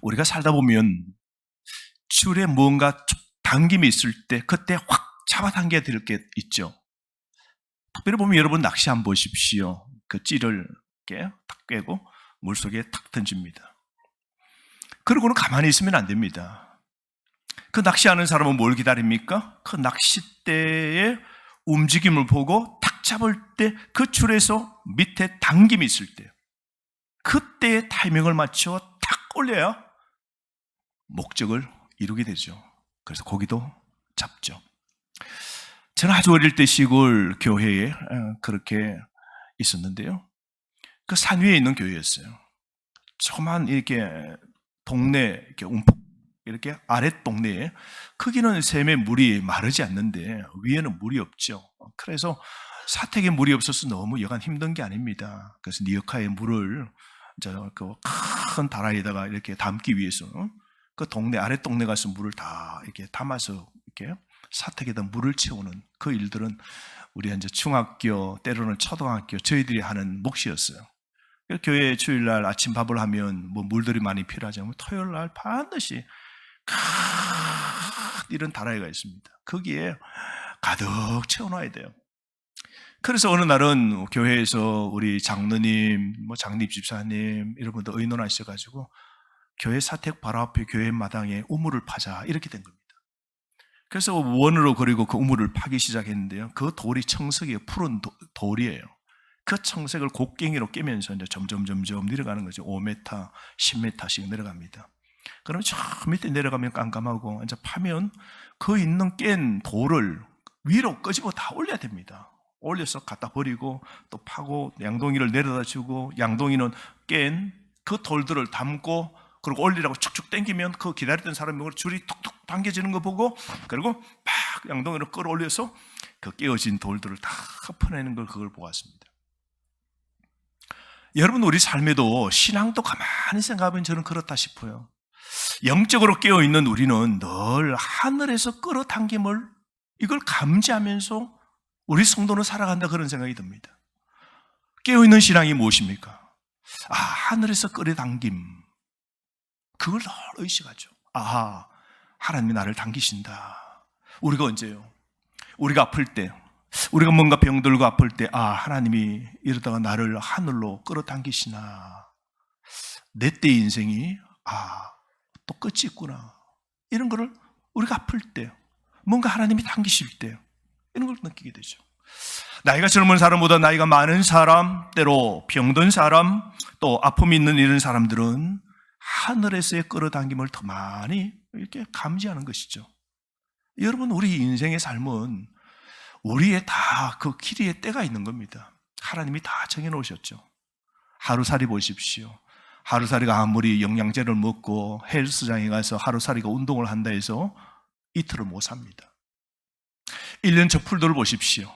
우리가 살다 보면 줄에 뭔가 당김이 있을 때 그때 확 잡아당겨야 될 게 있죠. 특별히 보면 여러분 낚시 한번 보십시오. 그 찌를 이렇게 탁 꿰고 물속에 탁 던집니다. 그러고는 가만히 있으면 안 됩니다. 그 낚시하는 사람은 뭘 기다립니까? 그 낚싯대의 움직임을 보고 탁 잡을 때 그 줄에서 밑에 당김이 있을 때 그때의 타이밍을 맞춰 탁 올려야 목적을 이루게 되죠. 그래서 고기도 잡죠. 저는 아주 어릴 때 시골 교회에 그렇게 있었는데요. 그 산 위에 있는 교회였어요. 조그만 이렇게 동네 이렇게 움푹 이렇게 아랫 동네에 크기는 샘에 물이 마르지 않는데 위에는 물이 없죠. 그래서 사택에 물이 없어서 너무 여간 힘든 게 아닙니다. 그래서 니어카에 물을 그 큰 다라이에다가 이렇게 담기 위해서 그 동네 아랫 동네 가서 물을 다 이렇게 담아서 이렇게 사택에다 물을 채우는 그 일들은 우리 이제 중학교 때로는 초등학교 저희들이 하는 몫이었어요. 교회 주일날 아침 밥을 하면 뭐 물들이 많이 필요하죠. 토요일날 반드시 이런 다라이가 있습니다. 거기에 가득 채워놔야 돼요. 그래서 어느 날은 교회에서 우리 장로님, 장립 집사님 이런 분들 의논하셔가지고 교회 사택 바로 앞에 교회 마당에 우물을 파자 이렇게 된 겁니다. 그래서 원으로 그리고 그 우물을 파기 시작했는데요. 그 돌이 청석에 푸른 돌이에요. 그 청색을 곡괭이로 깨면서 이제 점점 내려가는 거죠. 5m, 10m씩 내려갑니다. 그러면 저 밑에 내려가면 깜깜하고 이제 파면 그 있는 깬 돌을 위로 끄집어 다 올려야 됩니다. 올려서 갖다 버리고 또 파고 양동이를 내려다 주고 양동이는 깬 그 돌들을 담고 그리고 올리라고 축축 당기면 그 기다리던 사람이 줄이 툭툭 당겨지는 거 보고 그리고 막 양동이를 끌어올려서 그 깨어진 돌들을 다 퍼내는 걸 그걸 보았습니다. 여러분 우리 삶에도 신앙도 가만히 생각하면 저는 그렇다 싶어요. 영적으로 깨어있는 우리는 늘 하늘에서 끌어당김을 이걸 감지하면서 우리 성도는 살아간다 그런 생각이 듭니다. 깨어있는 신앙이 무엇입니까? 하늘에서 끌어당김 그걸 늘 의식하죠. 하나님이 나를 당기신다. 우리가 언제요? 우리가 아플 때 우리가 뭔가 병들고 아플 때 하나님이 이러다가 나를 하늘로 끌어당기시나 내 때 인생이 또 끝이 있구나 이런 거를 우리가 아플 때 뭔가 하나님이 당기실 때 이런 걸 느끼게 되죠. 나이가 젊은 사람보다 나이가 많은 사람 때로 병든 사람 또 아픔이 있는 이런 사람들은 하늘에서의 끌어당김을 더 많이 이렇게 감지하는 것이죠. 여러분 우리 인생의 삶은 우리의 다 그 길이의 때가 있는 겁니다. 하나님이 다 정해놓으셨죠. 하루살이 보십시오. 하루살이가 아무리 영양제를 먹고 헬스장에 가서 하루살이가 운동을 한다 해서 이틀을 못 삽니다. 1년초 풀들을 보십시오.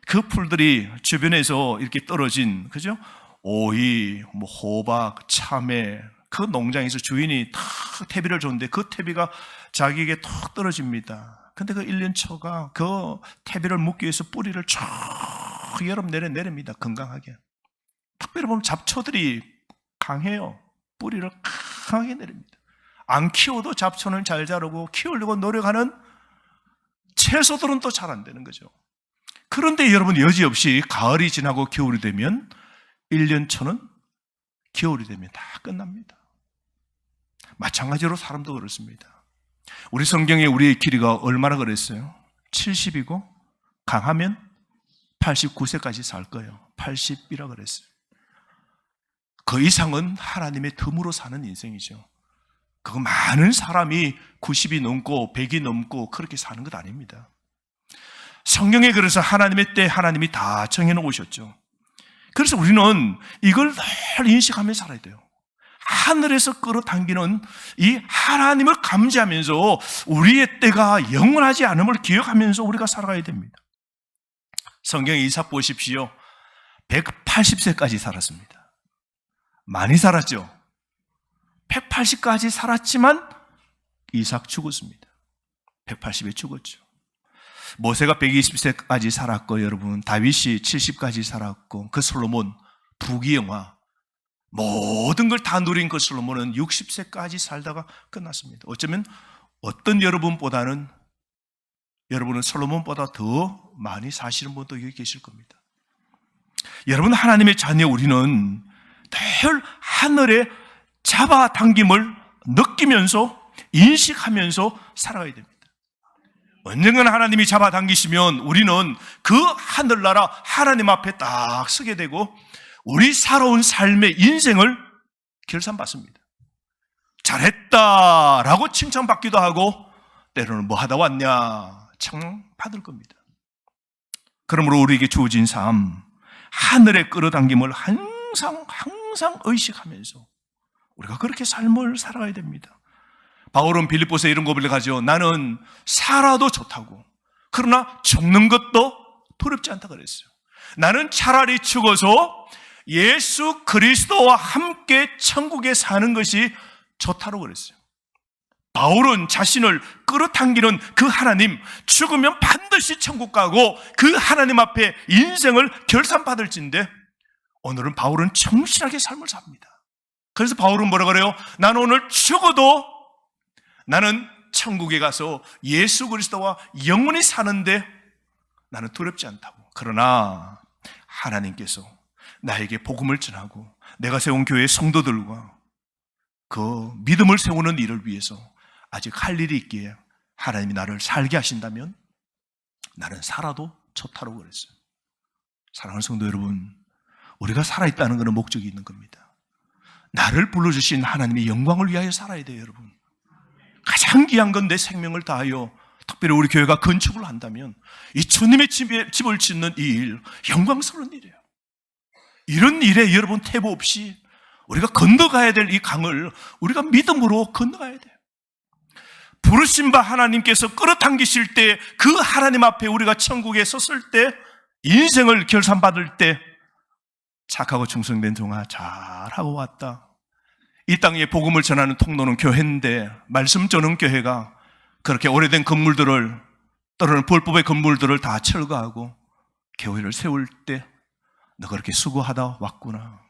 그 풀들이 주변에서 이렇게 떨어진 그죠? 오이, 호박, 참외 그 농장에서 주인이 다 퇴비를 줬는데 그 퇴비가 자기에게 툭 떨어집니다. 근데 그 1년초가 그 퇴비를 묻기 위해서 뿌리를 쭉 여름 내려 내립니다. 건강하게. 특별히 보면 잡초들이 강해요. 뿌리를 강하게 내립니다. 안 키워도 잡초는 잘 자라고 키우려고 노력하는 채소들은 또 잘 안 되는 거죠. 그런데 여러분 여지없이 가을이 지나고 겨울이 되면 1년초는 겨울이 되면 다 끝납니다. 마찬가지로 사람도 그렇습니다. 우리 성경에 우리의 길이가 얼마나 그랬어요? 70이고 강하면 89세까지 살 거예요. 80이라 그랬어요. 그 이상은 하나님의 덤으로 사는 인생이죠. 그거 많은 사람이 90이 넘고 100이 넘고 그렇게 사는 것 아닙니다. 성경에 그래서 하나님의 때 하나님이 다 정해놓으셨죠. 그래서 우리는 이걸 늘 인식하며 살아야 돼요. 하늘에서 끌어당기는 이 하나님을 감지하면서 우리의 때가 영원하지 않음을 기억하면서 우리가 살아가야 됩니다. 성경에 이삭 보십시오. 180세까지 살았습니다. 많이 살았죠. 180까지 살았지만 이삭 죽었습니다. 180에 죽었죠. 모세가 120세까지 살았고 여러분 다윗이 70까지 살았고 그 솔로몬 부귀영화 모든 걸 다 누린 그 솔로몬은 60세까지 살다가 끝났습니다. 어쩌면 어떤 여러분은 솔로몬보다 더 많이 사시는 분도 여기 계실 겁니다. 여러분, 하나님의 자녀 우리는 늘 하늘의 잡아당김을 느끼면서 인식하면서 살아가야 됩니다. 언젠가는 하나님이 잡아당기시면 우리는 그 하늘나라 하나님 앞에 딱 서게 되고 우리 살아온 삶의 인생을 결산받습니다. 잘했다라고 칭찬받기도 하고 때로는 뭐 하다 왔냐 칭찬받을 겁니다. 그러므로 우리에게 주어진 삶, 하늘의 끌어당김을 항상 의식하면서 우리가 그렇게 삶을 살아가야 됩니다. 바울은 빌립보서에 이런 고백을 가지고 나는 살아도 좋다고 그러나 죽는 것도 두렵지 않다 그랬어요. 나는 차라리 죽어서 예수 그리스도와 함께 천국에 사는 것이 좋다고 그랬어요. 바울은 자신을 끌어당기는 그 하나님, 죽으면 반드시 천국 가고 그 하나님 앞에 인생을 결산받을진데 오늘은 바울은 정실하게 삶을 삽니다. 그래서 바울은 뭐라 그래요? 나는 오늘 죽어도 나는 천국에 가서 예수 그리스도와 영원히 사는데 나는 두렵지 않다고. 그러나 하나님께서 나에게 복음을 전하고 내가 세운 교회의 성도들과 그 믿음을 세우는 일을 위해서 아직 할 일이 있기에 하나님이 나를 살게 하신다면 나는 살아도 좋다고 그랬어요. 사랑하는 성도 여러분, 우리가 살아있다는 것은 목적이 있는 겁니다. 나를 불러주신 하나님의 영광을 위하여 살아야 돼요, 여러분. 가장 귀한 건 내 생명을 다하여 특별히 우리 교회가 건축을 한다면 이 주님의 집을 짓는 이 일, 영광스러운 일이에요. 이런 일에 여러분 태보 없이 우리가 건너가야 될 이 강을 우리가 믿음으로 건너가야 돼요. 부르신 바 하나님께서 끌어당기실 때 그 하나님 앞에 우리가 천국에 섰을 때 인생을 결산받을 때 착하고 충성된 종아 잘하고 왔다. 이 땅에 복음을 전하는 통로는 교회인데 말씀 전하는 교회가 그렇게 오래된 건물들을 또는 불법의 건물들을 다 철거하고 교회를 세울 때 너 그렇게 수고하다 왔구나.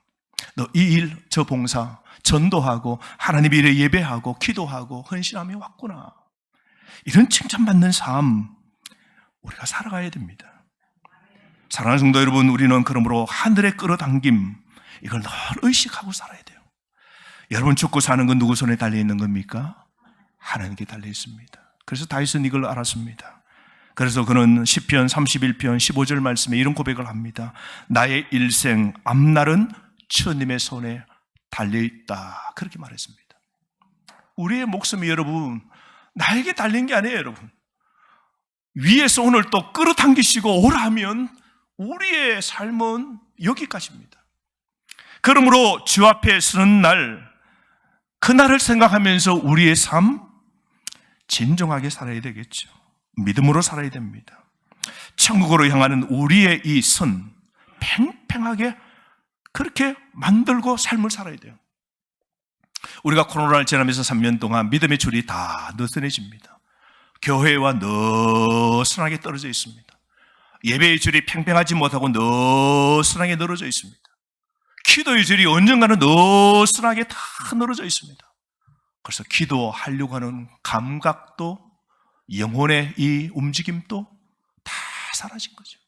너 이 일, 저 봉사, 전도하고 하나님 일에 예배하고 기도하고 헌신하며 왔구나. 이런 칭찬받는 삶 우리가 살아가야 됩니다. 사랑하는 성도 여러분, 우리는 그러므로 하늘의 끌어당김 이걸 늘 의식하고 살아야 돼요. 여러분 죽고 사는 건 누구 손에 달려있는 겁니까? 하나님께 달려있습니다. 그래서 다윗은 이걸 알았습니다. 그래서 그는 시편 31편 15절 말씀에 이런 고백을 합니다. 나의 일생 앞날은 주님의 손에 달려있다. 그렇게 말했습니다. 우리의 목숨이 여러분 나에게 달린 게 아니에요, 여러분. 위에서 오늘 또 끌어당기시고 오라면 우리의 삶은 여기까지입니다. 그러므로 주 앞에 서는 날, 그날을 생각하면서 우리의 삶 진정하게 살아야 되겠죠. 믿음으로 살아야 됩니다. 천국으로 향하는 우리의 이 선 팽팽하게 그렇게 만들고 삶을 살아야 돼요. 우리가 코로나를 지나면서 3년 동안 믿음의 줄이 다 느슨해집니다. 교회와 느슨하게 떨어져 있습니다. 예배의 줄이 팽팽하지 못하고 느슨하게 늘어져 있습니다. 기도의 줄이 언젠가는 느슨하게 다 늘어져 있습니다. 그래서 기도하려고 하는 감각도 영혼의 이 움직임도 다 사라진 거죠.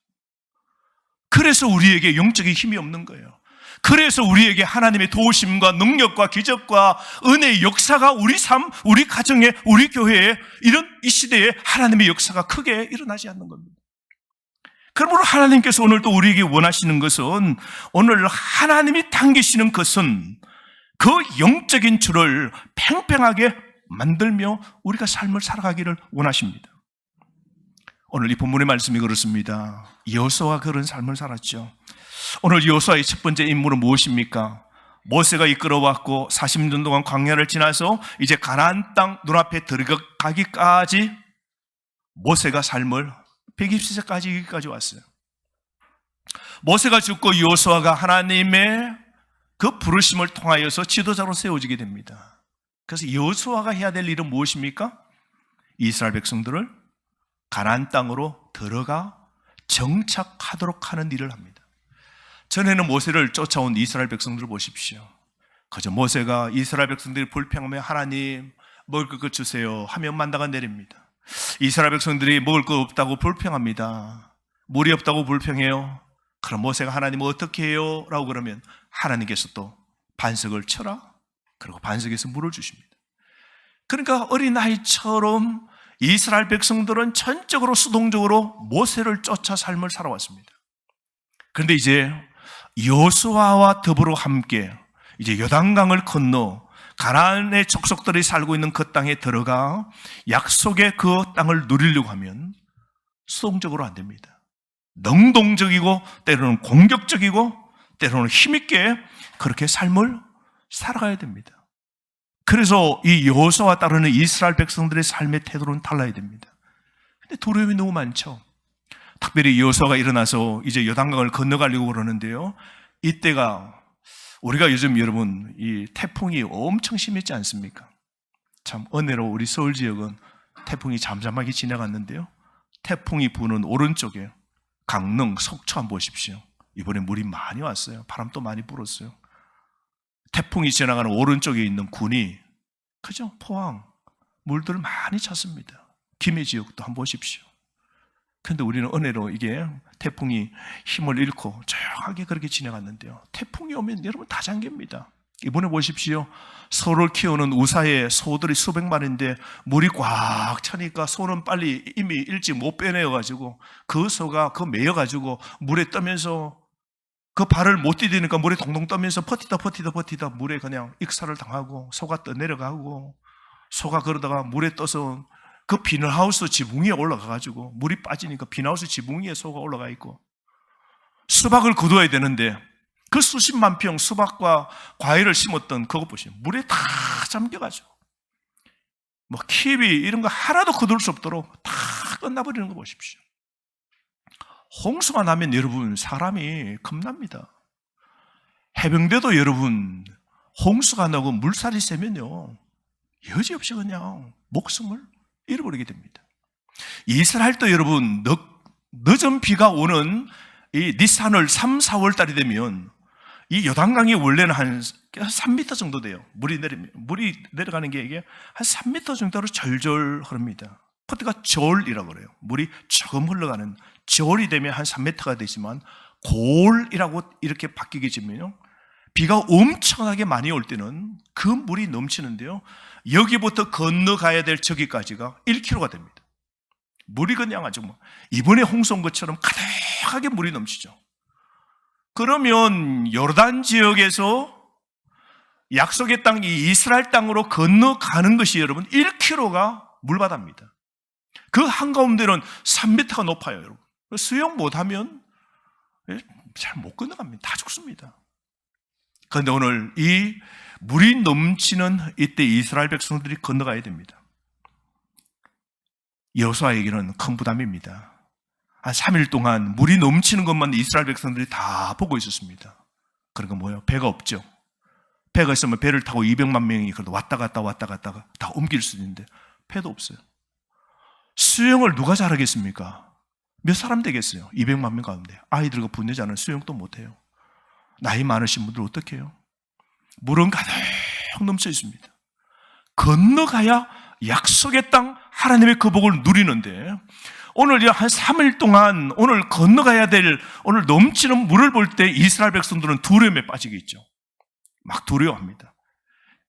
그래서 우리에게 영적인 힘이 없는 거예요. 그래서 우리에게 하나님의 도우심과 능력과 기적과 은혜의 역사가 우리 삶, 우리 가정에, 우리 교회에 이런 이 시대에 하나님의 역사가 크게 일어나지 않는 겁니다. 그러므로 하나님께서 오늘 또 우리에게 원하시는 것은 오늘 하나님이 당기시는 것은 그 영적인 줄을 팽팽하게 만들며 우리가 삶을 살아가기를 원하십니다. 오늘 이 본문의 말씀이 그렇습니다. 여호수아가 그런 삶을 살았죠. 오늘 여호수아의 첫 번째 임무는 무엇입니까? 모세가 이끌어왔고 40년 동안 광야를 지나서 이제 가나안 땅 눈앞에 들어가기까지 모세가 삶을 120세까지 여기까지 왔어요. 모세가 죽고 여호수아가 하나님의 그 부르심을 통하여서 지도자로 세워지게 됩니다. 그래서 여호수아가 해야 될 일은 무엇입니까? 이스라엘 백성들을 가나안 땅으로 들어가 정착하도록 하는 일을 합니다. 전에는 모세를 쫓아온 이스라엘 백성들을 보십시오. 그저 모세가 이스라엘 백성들이 불평하며 하나님 먹을 것 주세요 하면 만나가 내립니다. 이스라엘 백성들이 먹을 것 없다고 불평합니다. 물이 없다고 불평해요. 그럼 모세가 하나님 어떻게 해요? 라고 그러면 하나님께서 또 반석을 쳐라. 그리고 반석에서 물을 주십니다. 그러니까 어린아이처럼 이스라엘 백성들은 전적으로 수동적으로 모세를 쫓아 삶을 살아왔습니다. 그런데 이제 여호수아와 더불어 함께 이제 요단강을 건너 가나안의 족속들이 살고 있는 그 땅에 들어가 약속의 그 땅을 누리려고 하면 수동적으로 안 됩니다. 능동적이고 때로는 공격적이고 때로는 힘있게 그렇게 삶을 살아가야 됩니다. 그래서 이 여호수아와 따르는 이스라엘 백성들의 삶의 태도는 달라야 됩니다. 근데 두려움이 너무 많죠. 특별히 여호수아가 일어나서 이제 요단강을 건너가려고 그러는데요. 이때가 우리가 요즘 여러분 이 태풍이 엄청 심했지 않습니까? 참 은혜로 우리 서울 지역은 태풍이 잠잠하게 지나갔는데요. 태풍이 부는 오른쪽에 강릉, 속초 한번 보십시오. 이번에 물이 많이 왔어요. 바람도 많이 불었어요. 태풍이 지나가는 오른쪽에 있는 군이 그죠? 포항 물들을 많이 찼습니다. 김해 지역도 한번 보십시오. 그런데 우리는 은혜로 이게 태풍이 힘을 잃고 조용하게 그렇게 지나갔는데요. 태풍이 오면 여러분 다 잠깁니다. 이번에 보십시오. 소를 키우는 우사에 소들이 수백 마리인데 물이 꽉 차니까 소는 빨리 이미 일찍 못 빼내어가지고 그 소가 그 매여가지고 물에 떠면서 그 발을 못 디디니까 물에 동동 떠면서 버티다 물에 그냥 익사를 당하고 소가 떠내려가고 소가 그러다가 물에 떠서 그 비닐하우스 지붕 위에 올라가가지고 물이 빠지니까 비닐하우스 지붕 위에 소가 올라가 있고 수박을 거두어야 되는데 그 수십만 평 수박과 과일을 심었던 그것 보시면 물에 다 잠겨가지고 뭐 키위 이런 거 하나도 거둘 수 없도록 다 끝나버리는 거 보십시오. 홍수가 나면 여러분 사람이 겁납니다. 해병대도 여러분 홍수가 나고 물살이 세면요 여지없이 그냥 목숨을 잃어버리게 됩니다. 이스라엘도 여러분 늦은 비가 오는 이 니산월 3, 4월 달이 되면 이 요단강이 원래는 한 3m 정도 돼요. 물이 내려가는 게 이게 한 3m 정도로 절절 흐릅니다. 그때가 저울이라고 그래요. 물이 조금 흘러가는 저울이 되면 한 3m가 되지만 골이라고 이렇게 바뀌게 되면요. 비가 엄청나게 많이 올 때는 그 물이 넘치는데요. 여기부터 건너가야 될 저기까지가 1km가 됩니다. 물이 그냥 아주 이번에 홍수 온 것처럼 가득하게 물이 넘치죠. 그러면 요르단 지역에서 약속의 땅, 이 이스라엘 땅으로 건너가는 것이 여러분 1km가 물바다입니다. 그 한가운데는 3m가 높아요, 여러분. 수영 못하면 잘 못 건너갑니다. 다 죽습니다. 그런데 오늘 이 물이 넘치는 이때 이스라엘 백성들이 건너가야 됩니다. 여호수아에게는 큰 부담입니다. 한 3일 동안 물이 넘치는 것만 이스라엘 백성들이 다 보고 있었습니다. 그러니까 뭐예요? 배가 없죠. 배가 있으면 배를 타고 200만 명이 그래도 왔다 갔다 다 옮길 수 있는데 배도 없어요. 수영을 누가 잘하겠습니까? 몇 사람 되겠어요? 200만 명 가운데 아이들과 부녀자는 수영도 못해요. 나이 많으신 분들 어떻게 해요? 물은 가득 넘쳐 있습니다. 건너가야 약속의 땅 하나님의 그 복을 누리는데 오늘 한 3일 동안 오늘 건너가야 될 오늘 넘치는 물을 볼 때 이스라엘 백성들은 두려움에 빠지겠죠. 막 두려워합니다.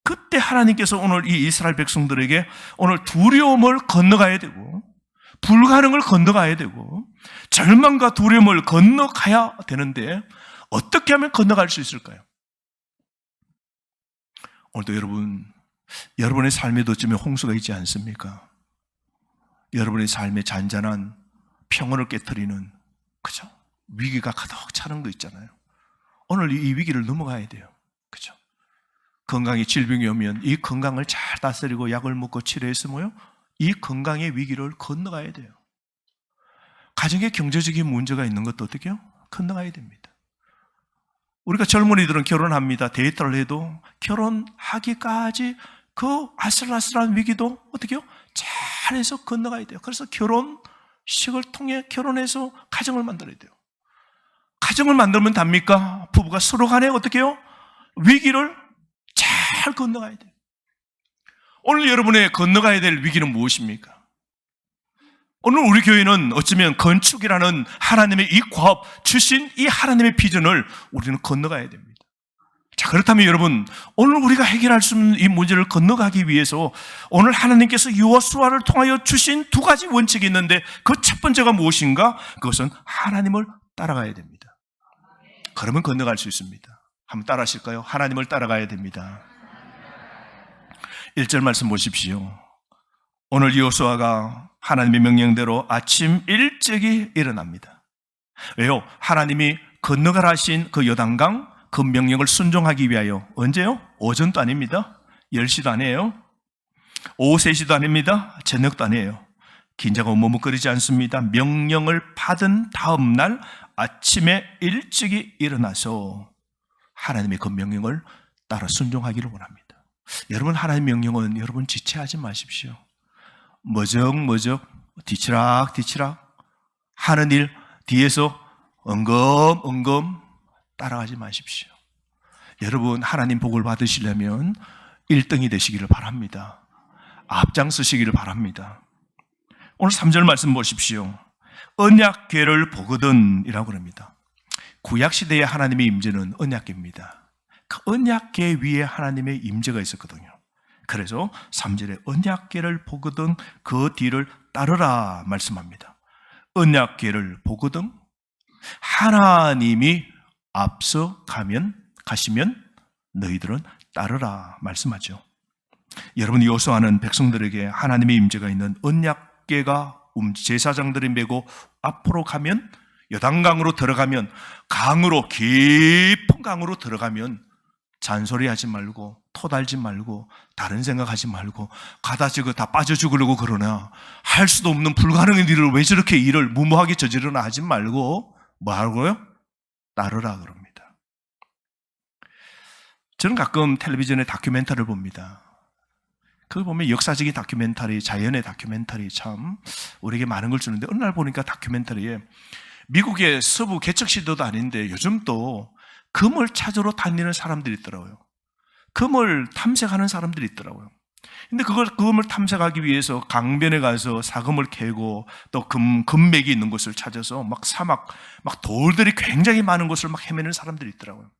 그때 하나님께서 오늘 이 이스라엘 백성들에게 오늘 두려움을 건너가야 되고 불가능을 건너가야 되고 절망과 두려움을 건너가야 되는데 어떻게 하면 건너갈 수 있을까요? 오늘도 여러분의 삶에도 어쩌면 홍수가 있지 않습니까? 여러분의 삶에 잔잔한 평온을 깨트리는 그죠? 위기가 가득 차는 거 있잖아요. 오늘 이 위기를 넘어가야 돼요. 그죠? 건강에 질병이 오면 이 건강을 잘 다스리고 약을 먹고 치료해서 이 건강의 위기를 건너가야 돼요. 가정에 경제적인 문제가 있는 것도 어떻게 해요? 건너가야 됩니다. 우리가 젊은이들은 결혼합니다. 데이트를 해도 결혼하기까지 그 아슬아슬한 위기도 어떻게 해요? 잘해서 건너가야 돼요. 그래서 결혼식을 통해 결혼해서 가정을 만들어야 돼요. 가정을 만들면 답니까? 부부가 서로 간에 어떻게 해요? 위기를 잘 건너가야 돼요. 오늘 여러분의 건너가야 될 위기는 무엇입니까? 오늘 우리 교회는 어쩌면 건축이라는 하나님의 이 과업 주신 이 하나님의 비전을 우리는 건너가야 됩니다. 자, 그렇다면 여러분, 오늘 우리가 해결할 수 있는 이 문제를 건너가기 위해서 오늘 하나님께서 여호수아를 통하여 주신 두 가지 원칙이 있는데 그 첫 번째가 무엇인가? 그것은 하나님을 따라가야 됩니다. 그러면 건너갈 수 있습니다. 한번 따라 하실까요? 하나님을 따라가야 됩니다. 1절 말씀 보십시오. 오늘 여호수아가 하나님의 명령대로 아침 일찍이 일어납니다. 왜요? 하나님이 건너가라 하신 그 요단강 그 명령을 순종하기 위하여 언제요? 오전도 아닙니다. 10시도 아니에요. 오후 3시도 아닙니다. 저녁도 아니에요. 긴장하고 머뭇거리지 않습니다. 명령을 받은 다음 날 아침에 일찍이 일어나서 하나님의 그 명령을 따라 순종하기를 원합니다. 여러분, 하나님의 명령은 여러분 지체하지 마십시오. 머적머적 뒤치락뒤치락 하는 일 뒤에서 엉금엉금 따라가지 마십시오. 여러분, 하나님 복을 받으시려면 1등이 되시기를 바랍니다. 앞장서시기를 바랍니다. 오늘 3절 말씀 보십시오. 언약궤를 보거든 이라고 그럽니다. 구약시대의 하나님의 임재는 언약궤입니다. 그 언약궤 위에 하나님의 임재가 있었거든요. 그래서 3절에 언약궤를 보거든 그 뒤를 따르라 말씀합니다. 언약궤를 보거든 하나님이 앞서 가시면 너희들은 따르라 말씀하죠. 여러분, 여호수아는 백성들에게 하나님의 임재가 있는 언약궤가 제사장들이 메고 앞으로 가면 요단강으로 들어가면 강으로 깊은 강으로 들어가면 잔소리하지 말고 토달지 말고 다른 생각하지 말고 가다 저거 다 빠져 죽으려고 그러나 할 수도 없는 불가능한 일을 왜 저렇게 일을 무모하게 저지르나 하지 말고 뭐 하고요? 따르라 그럽니다. 저는 가끔 텔레비전에 다큐멘터리를 봅니다. 그거 보면 역사적인 다큐멘터리, 자연의 다큐멘터리 참 우리에게 많은 걸 주는데 어느 날 보니까 다큐멘터리에 미국의 서부 개척 시대도 아닌데 요즘 또 금을 찾으러 다니는 사람들이 있더라고요. 금을 탐색하는 사람들이 있더라고요. 근데 금을 탐색하기 위해서 강변에 가서 사금을 캐고 또 금맥이 있는 곳을 찾아서 막 사막, 막 돌들이 굉장히 많은 곳을 막 헤매는 사람들이 있더라고요.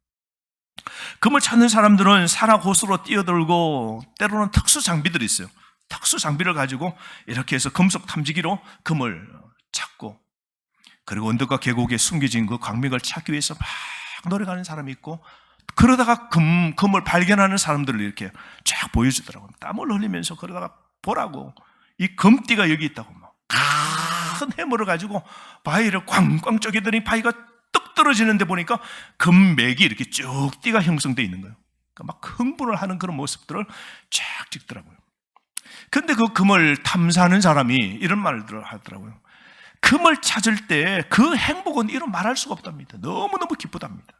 금을 찾는 사람들은 산악 호수로 뛰어들고 때로는 특수 장비들이 있어요. 특수 장비를 가지고 이렇게 해서 금속 탐지기로 금을 찾고 그리고 언덕과 계곡에 숨겨진 그 광맥을 찾기 위해서 막 노력하는 사람이 있고 그러다가 금을 발견하는 사람들을 이렇게 쫙 보여주더라고요. 땀을 흘리면서 그러다가 보라고 이 금띠가 여기 있다고 막 큰 해물을 가지고 바위를 꽝꽝 쪼개더니 바위가 뚝 떨어지는데 보니까 금맥이 이렇게 쭉 띠가 형성되어 있는 거예요. 그러니까 막 흥분을 하는 그런 모습들을 쫙 찍더라고요. 근데 그 금을 탐사하는 사람이 이런 말을 하더라고요. 금을 찾을 때 그 행복은 이루 말할 수가 없답니다. 너무너무 기쁘답니다.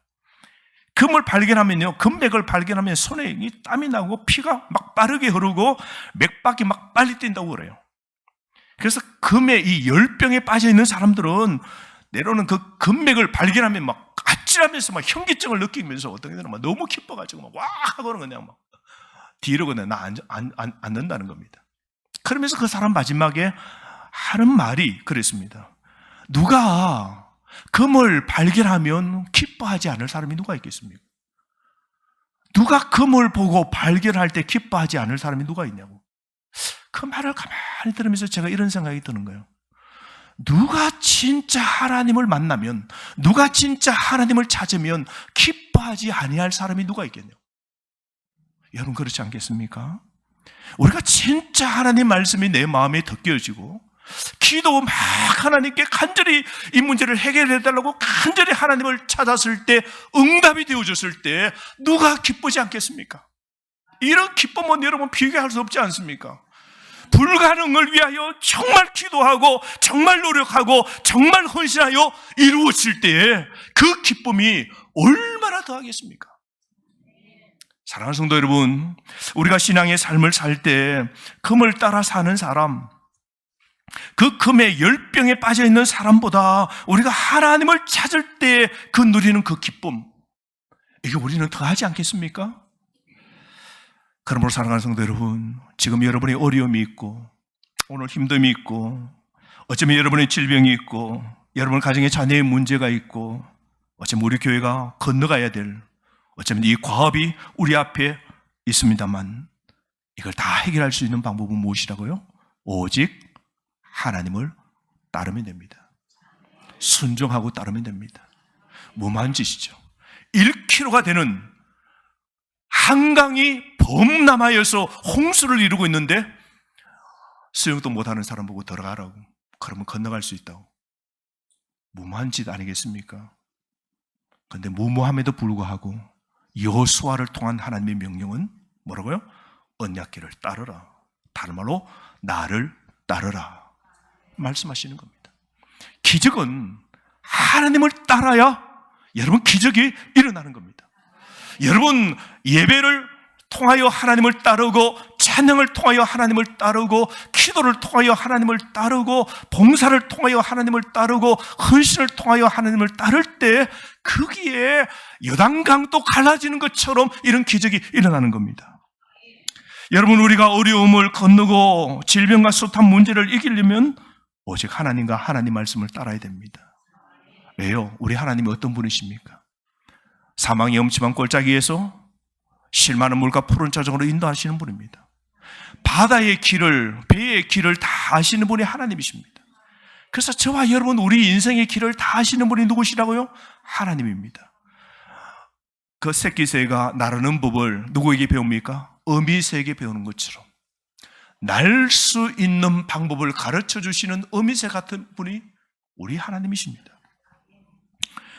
금을 발견하면요, 금맥을 발견하면 손에 땀이 나고 피가 막 빠르게 흐르고 맥박이 막 빨리 뛴다고 그래요. 그래서 금의 이 열병에 빠져 있는 사람들은 내로는 그 금맥을 발견하면 막 아찔하면서 막 현기증을 느끼면서 어떤 애들은 막 너무 기뻐가지고 막 와 하고는 그냥 막 뒤로 그냥 나 앉는다는 겁니다. 그러면서 그 사람 마지막에 하는 말이 그랬습니다. 누가 금을 발견하면 기뻐하지 않을 사람이 누가 있겠습니까? 누가 금을 보고 발견할 때 기뻐하지 않을 사람이 누가 있냐고. 그 말을 가만히 들으면서 제가 이런 생각이 드는 거예요. 누가 진짜 하나님을 만나면, 누가 진짜 하나님을 찾으면 기뻐하지 아니할 사람이 누가 있겠냐고. 여러분 그렇지 않겠습니까? 우리가 진짜 하나님 말씀이 내 마음에 덮여지고 기도 막 하나님께 간절히 이 문제를 해결해달라고 간절히 하나님을 찾았을 때 응답이 되어졌을 때 누가 기쁘지 않겠습니까? 이런 기쁨은 여러분 비교할 수 없지 않습니까? 불가능을 위하여 정말 기도하고 정말 노력하고 정말 헌신하여 이루어질 때에 그 기쁨이 얼마나 더하겠습니까? 사랑하는 성도 여러분, 우리가 신앙의 삶을 살 때 금을 따라 사는 사람, 그 금의 열병에 빠져있는 사람보다 우리가 하나님을 찾을 때 그 누리는 그 기쁨, 이게 우리는 더하지 않겠습니까? 그러므로 사랑하는 성도 여러분, 지금 여러분의 어려움이 있고 오늘 힘듦이 있고 어쩌면 여러분의 질병이 있고 여러분 가정의 자녀의 문제가 있고 어쩌면 우리 교회가 건너가야 될 어쩌면 이 과업이 우리 앞에 있습니다만 이걸 다 해결할 수 있는 방법은 무엇이라고요? 오직 하나님을 따르면 됩니다. 순종하고 따르면 됩니다. 무모한 짓이죠. 1km가 되는 한강이 범람하여서 홍수를 이루고 있는데 수영도 못하는 사람 보고 들어가라고, 그러면 건너갈 수 있다고. 무모한 짓 아니겠습니까? 그런데 무모함에도 불구하고 여호수아를 통한 하나님의 명령은 뭐라고요? 언약궤를 따르라. 다른 말로 나를 따르라 말씀하시는 겁니다. 기적은 하나님을 따라야 여러분 기적이 일어나는 겁니다. 여러분 예배를 통하여 하나님을 따르고 찬양을 통하여 하나님을 따르고 기도를 통하여 하나님을 따르고 봉사를 통하여 하나님을 따르고 헌신을 통하여 하나님을 따를 때 거기에 요단강도 갈라지는 것처럼 이런 기적이 일어나는 겁니다. 여러분 우리가 어려움을 건너고 질병과 숱한 문제를 이기려면 오직 하나님과 하나님 말씀을 따라야 됩니다. 왜요? 우리 하나님이 어떤 분이십니까? 사망의 엄침한 골짜기에서 실많은 물과 푸른 자정으로 인도하시는 분입니다. 바다의 길을, 배의 길을 다 아시는 분이 하나님이십니다. 그래서 저와 여러분 우리 인생의 길을 다 아시는 분이 누구시라고요? 하나님입니다. 그 새끼새가 나르는 법을 누구에게 배웁니까? 어미새에게 배우는 것처럼 날 수 있는 방법을 가르쳐 주시는 어미새 같은 분이 우리 하나님이십니다.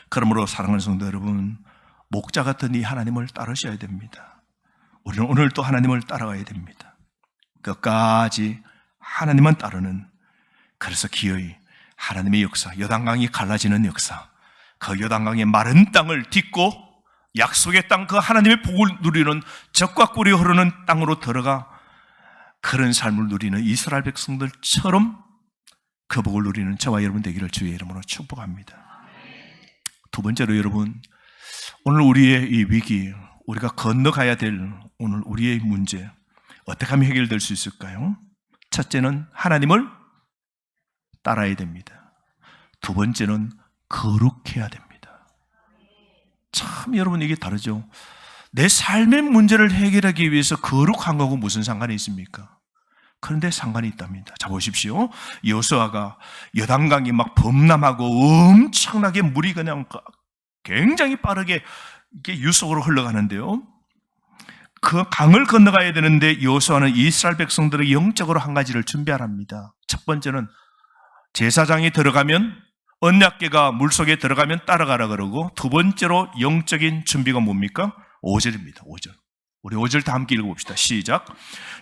그러므로 사랑하는 성도 여러분, 목자 같은 이 하나님을 따르셔야 됩니다. 우리는 오늘 또 하나님을 따라가야 됩니다. 끝까지 하나님만 따르는, 그래서 기어이 하나님의 역사, 요단강이 갈라지는 역사, 그 요단강의 마른 땅을 딛고 약속의 땅, 그 하나님의 복을 누리는 젖과 꿀이 흐르는 땅으로 들어가 그런 삶을 누리는 이스라엘 백성들처럼 그 복을 누리는 저와 여러분 되기를 주의 이름으로 축복합니다. 두 번째로 여러분, 오늘 우리의 이 위기, 우리가 건너가야 될 오늘 우리의 문제, 어떻게 하면 해결될 수 있을까요? 첫째는 하나님을 따라야 됩니다. 두 번째는 거룩해야 됩니다. 참 여러분 이게 다르죠. 내 삶의 문제를 해결하기 위해서 거룩한 거하고 무슨 상관이 있습니까? 그런데 상관이 있답니다. 자 보십시오. 여호수아가 요단강이 막 범람하고 엄청나게 물이 그냥 굉장히 빠르게 이렇게 유속으로 흘러가는데요. 그 강을 건너가야 되는데 여호수아는 이스라엘 백성들의 영적으로 한 가지를 준비하랍니다. 첫 번째는 제사장이 들어가면, 언약궤가 물속에 들어가면 따라가라 그러고, 두 번째로 영적인 준비가 뭡니까? 5절입니다. 5절. 우리 5절 다 함께 읽어봅시다. 시작.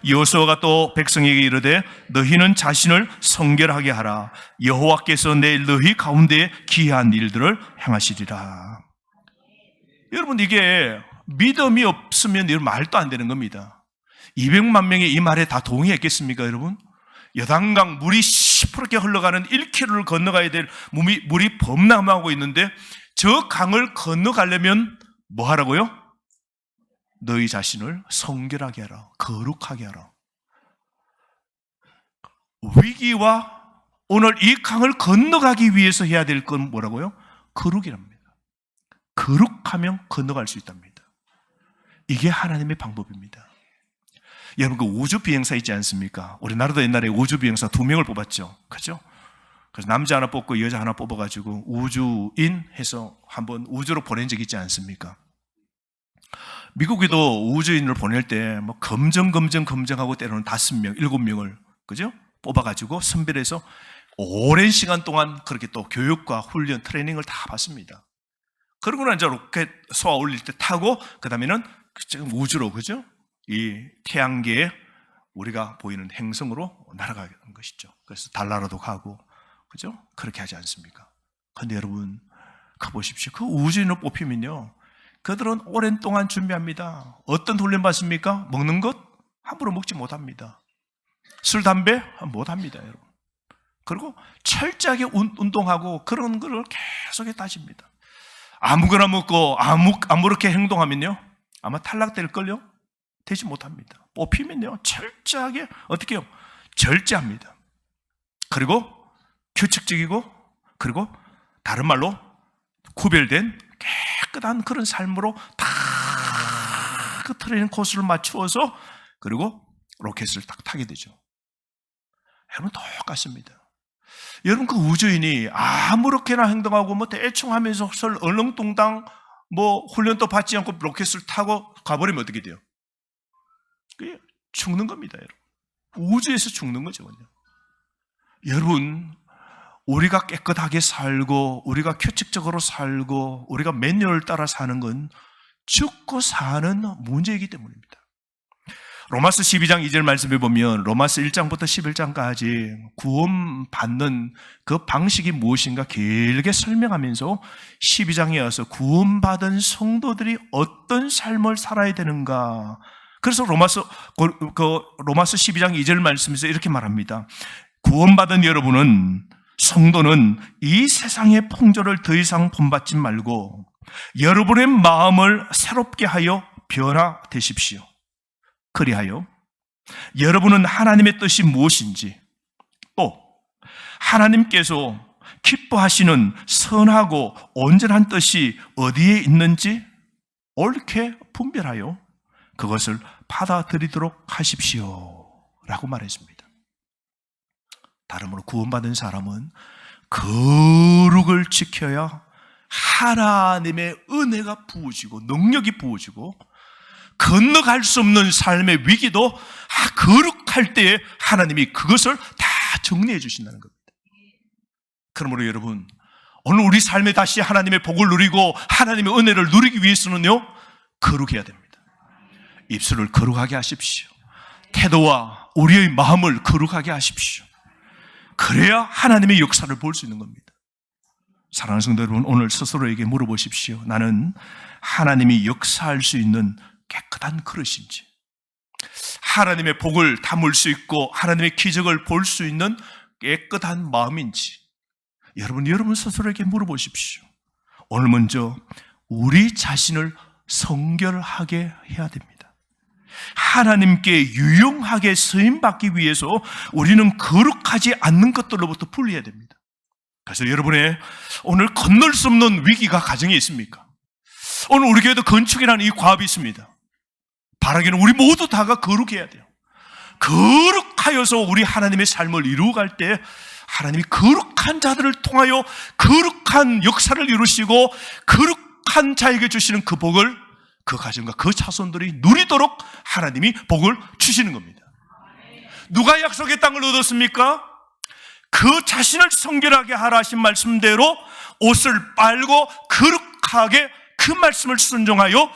여호수아가 또 백성에게 이르되 너희는 자신을 성결하게 하라. 여호와께서 내일 너희 가운데에 기이한 일들을 행하시리라. 여러분 이게 믿음이 없으면 말도 안 되는 겁니다. 200만 명이 이 말에 다 동의했겠습니까 여러분? 요단강 물이 시퍼렇게 흘러가는 1km를 건너가야 될 물이 범람하고 있는데 저 강을 건너가려면 뭐 하라고요? 너희 자신을 성결하게 하라. 거룩하게 하라. 위기와 오늘 이 강을 건너가기 위해서 해야 될 건 뭐라고요? 거룩이랍니다. 거룩하면 건너갈 수 있답니다. 이게 하나님의 방법입니다. 여러분 그 우주 비행사 있지 않습니까? 우리나라도 옛날에 우주 비행사 2명을 뽑았죠. 그렇죠? 그래서 남자 하나 뽑고 여자 하나 뽑아가지고 우주인 해서 한번 우주로 보낸 적이 있지 않습니까? 미국에도 우주인을 보낼 때 뭐 검정하고 때로는 5명, 7명을 그죠? 뽑아가지고 선별해서 오랜 시간 동안 그렇게 또 교육과 훈련, 트레이닝을 다 받습니다. 그러고 난 이제 로켓 쏘아 올릴 때 타고 그 다음에는 지금 우주로 그죠? 이 태양계에 우리가 보이는 행성으로 날아가는 것이죠. 그래서 달나라도 가고 그죠? 그렇게 하지 않습니까? 그런데 여러분 가보십시오. 그 우주인을 뽑히면요, 그들은 오랜 동안 준비합니다. 어떤 훈련 받습니까? 먹는 것 함부로 먹지 못합니다. 술, 담배 못합니다, 여러분. 그리고 철저하게 운동하고 그런 거를 계속 따집니다. 아무거나 먹고 아무렇게 행동하면요 아마 탈락될걸요? 되지 못합니다. 뽑히면요, 철저하게 어떻게 해요? 절제합니다. 그리고 규칙적이고, 그리고 다른 말로 구별된 깨끗한 그런 삶으로 다 그 트레이닝 코스를 맞추어서 그리고 로켓을 딱 타게 되죠. 여러분 똑같습니다. 여러분 그 우주인이 아무렇게나 행동하고 뭐 대충 하면서 얼렁뚱땅 뭐 훈련도 받지 않고 로켓을 타고 가버리면 어떻게 돼요? 그게 죽는 겁니다, 여러분. 우주에서 죽는 거죠, 그냥. 여러분, 우리가 깨끗하게 살고 우리가 규칙적으로 살고 우리가 매뉴얼을 따라 사는 건 죽고 사는 문제이기 때문입니다. 로마서 12장 2절 말씀에 보면 로마서 1장부터 11장까지 구원받는 그 방식이 무엇인가 길게 설명하면서 12장에 와서 구원받은 성도들이 어떤 삶을 살아야 되는가. 그래서 로마서 12장 2절 말씀에서 이렇게 말합니다. 구원받은 여러분은, 성도는 이 세상의 풍조를 더 이상 본받지 말고 여러분의 마음을 새롭게 하여 변화되십시오. 그리하여 여러분은 하나님의 뜻이 무엇인지, 또 하나님께서 기뻐하시는 선하고 온전한 뜻이 어디에 있는지 옳게 분별하여 그것을 받아들이도록 하십시오 라고 말했습니다. 다름으로 구원받은 사람은 거룩을 지켜야 하나님의 은혜가 부어지고 능력이 부어지고 건너갈 수 없는 삶의 위기도 거룩할 때에 하나님이 그것을 다 정리해 주신다는 겁니다. 그러므로 여러분, 오늘 우리 삶에 다시 하나님의 복을 누리고 하나님의 은혜를 누리기 위해서는요, 거룩해야 됩니다. 입술을 거룩하게 하십시오. 태도와 우리의 마음을 거룩하게 하십시오. 그래야 하나님의 역사를 볼 수 있는 겁니다. 사랑하는 성도 여러분, 오늘 스스로에게 물어보십시오. 나는 하나님이 역사할 수 있는 깨끗한 그릇인지, 하나님의 복을 담을 수 있고 하나님의 기적을 볼 수 있는 깨끗한 마음인지 여러분 스스로에게 물어보십시오. 오늘 먼저 우리 자신을 성결하게 해야 됩니다. 하나님께 유용하게 쓰임받기 위해서 우리는 거룩하지 않는 것들로부터 분리해야 됩니다. 그래서 여러분의 오늘 건널 수 없는 위기가 가정에 있습니까? 오늘 우리 교회도 건축이라는 이 과업이 있습니다. 바라기는 우리 모두 다가 거룩해야 돼요. 거룩하여서 우리 하나님의 삶을 이루어갈 때 하나님이 거룩한 자들을 통하여 거룩한 역사를 이루시고 거룩한 자에게 주시는 그 복을 그 가정과 그 자손들이 누리도록 하나님이 복을 주시는 겁니다. 누가 약속의 땅을 얻었습니까? 그 자신을 성결하게 하라 하신 말씀대로 옷을 빨고 거룩하게 그 말씀을 순종하여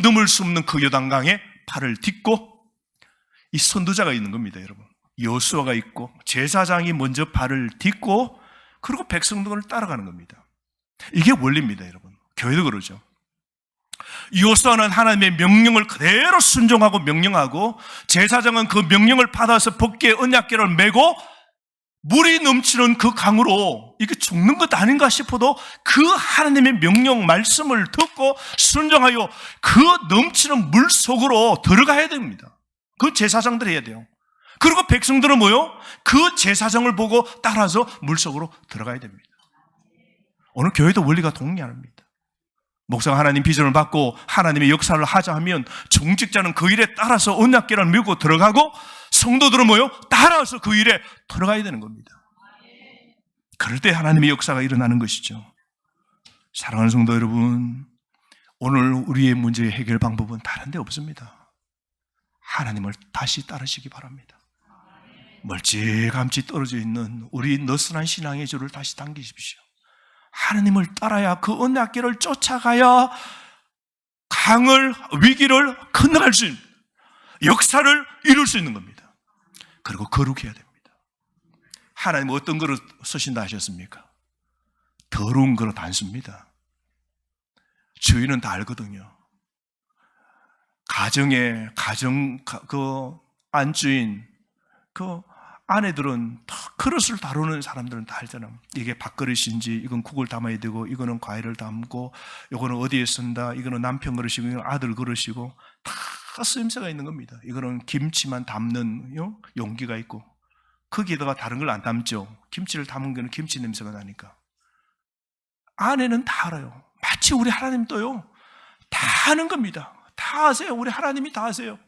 넘을 수 없는 그 요단강에 발을 딛고 이 선두자가 있는 겁니다, 여러분. 여호수아가 있고 제사장이 먼저 발을 딛고 그리고 백성들을 따라가는 겁니다. 이게 원리입니다, 여러분. 교회도 그러죠. 여호수아는 하나님의 명령을 그대로 순종하고 명령하고 제사장은 그 명령을 받아서 법궤 언약궤를 메고 물이 넘치는 그 강으로 이게 죽는 것 아닌가 싶어도 그 하나님의 명령 말씀을 듣고 순종하여 그 넘치는 물 속으로 들어가야 됩니다. 그 제사장들 해야 돼요. 그리고 백성들은 뭐요? 그 제사장을 보고 따라서 물 속으로 들어가야 됩니다. 오늘 교회도 원리가 동일합니다. 목사가 하나님 비전을 받고 하나님의 역사를 하자 하면 중직자는 그 일에 따라서 언약궤를 메고 들어가고 성도들은 뭐요? 따라서 그 일에 들어가야 되는 겁니다. 그럴 때 하나님의 역사가 일어나는 것이죠. 사랑하는 성도 여러분, 오늘 우리의 문제의 해결 방법은 다른 데 없습니다. 하나님을 다시 따르시기 바랍니다. 멀찌감치 떨어져 있는 우리 느슨한 신앙의 줄을 다시 당기십시오. 하나님을 따라야 그 언약궤를 쫓아가야 강을, 위기를 건너갈 수 있는 역사를 이룰 수 있는 겁니다. 그리고 거룩해야 됩니다. 하나님은 어떤 그릇 쓰신다 하셨습니까? 더러운 그릇 안 씁니다. 주인은 다 알거든요. 그 안주인, 그 아내들은 다 그릇을 다루는 사람들은 다 알잖아요. 이게 밥그릇인지, 이건 국을 담아야 되고, 이거는 과일을 담고, 이거는 어디에 쓴다, 이거는 남편 그릇이고, 이건 아들 그릇이고, 다 쓰임새가 있는 겁니다. 이거는 김치만 담는 용기가 있고, 거기에다가 다른 걸 안 담죠. 김치를 담은 거는 김치 냄새가 나니까. 안에는 다 알아요. 마치 우리 하나님도요, 다 아는 겁니다. 다 아세요. 우리 하나님이 다 아세요.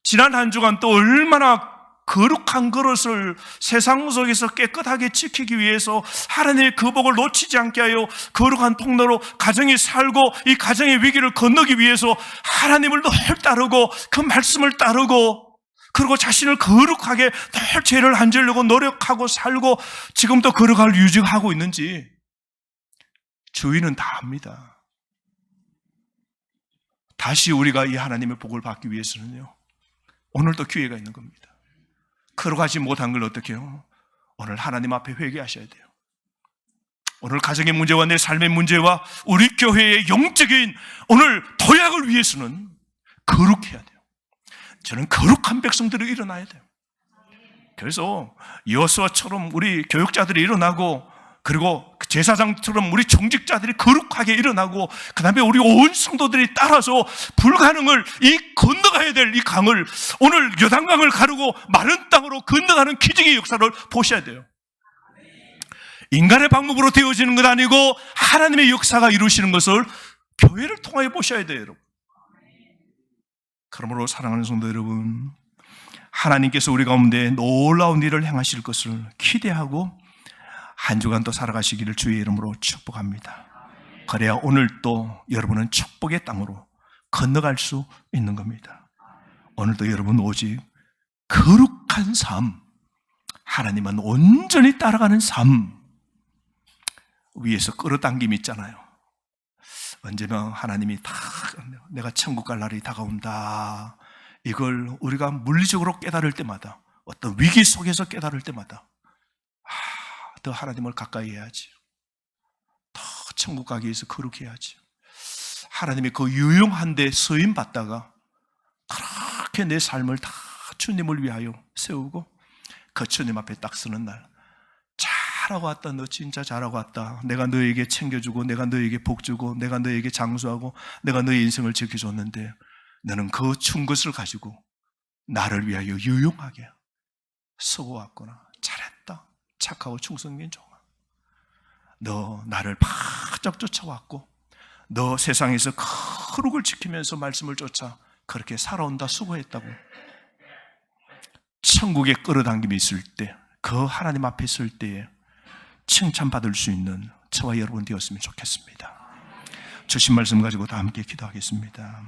지난 한 주간 또 얼마나 거룩한 그릇을 세상 속에서 깨끗하게 지키기 위해서 하나님의 그 복을 놓치지 않게 하여 거룩한 통로로 가정이 살고, 이 가정의 위기를 건너기 위해서 하나님을 늘 따르고 그 말씀을 따르고, 그리고 자신을 거룩하게 늘 죄를 안 지으려고 노력하고 살고, 지금도 거룩을 유지하고 있는지 주인은 다 압니다. 다시 우리가 이 하나님의 복을 받기 위해서는요, 오늘도 기회가 있는 겁니다. 거룩하지 못한 걸 어떻게 해요? 오늘 하나님 앞에 회개하셔야 돼요. 오늘 가정의 문제와 내 삶의 문제와 우리 교회의 영적인 오늘 도약을 위해서는 거룩해야 돼요. 저는 거룩한 백성들이 일어나야 돼요. 그래서 여호수아처럼 우리 교육자들이 일어나고, 그리고 제사장처럼 우리 정직자들이 거룩하게 일어나고, 그 다음에 우리 온 성도들이 따라서 불가능을 건너가야 될 이 강을, 오늘 요단강을 가르고 마른 땅으로 건너가는 기적의 역사를 보셔야 돼요. 인간의 방법으로 되어지는 것 아니고 하나님의 역사가 이루시는 것을 교회를 통하여 보셔야 돼요, 여러분. 그러므로 사랑하는 성도 여러분, 하나님께서 우리 가운데 놀라운 일을 행하실 것을 기대하고 한 주간 또 살아가시기를 주의 이름으로 축복합니다. 그래야 오늘 또 여러분은 축복의 땅으로 건너갈 수 있는 겁니다. 오늘도 여러분 오직 거룩한 삶, 하나님은 온전히 따라가는 삶 위에서 끌어당김이 있잖아요. 언제면 하나님이 다 내가 천국 갈 날이 다가온다, 이걸 우리가 물리적으로 깨달을 때마다, 어떤 위기 속에서 깨달을 때마다 더 하나님을 가까이 해야지, 더 천국 가기 위해서 거룩해야지, 하나님의 그 유용한 데 서임 받다가 그렇게 내 삶을 다 주님을 위하여 세우고 그 주님 앞에 딱 서는 날, 잘하고 왔다, 너 진짜 잘하고 왔다, 내가 너에게 챙겨주고, 내가 너에게 복 주고, 내가 너에게 장수하고, 내가 너의 인생을 지켜줬는데 너는 그 준 것을 가지고 나를 위하여 유용하게 서고 왔구나, 잘했다, 착하고 충성된 종아, 너 나를 바짝 쫓아왔고, 너 세상에서 거룩을 지키면서 말씀을 쫓아 그렇게 살아온다, 수고했다고 천국에 끌어당김이 있을 때, 그 하나님 앞에 설 때에 칭찬받을 수 있는 저와 여러분 되었으면 좋겠습니다. 주신 말씀 가지고 다 함께 기도하겠습니다.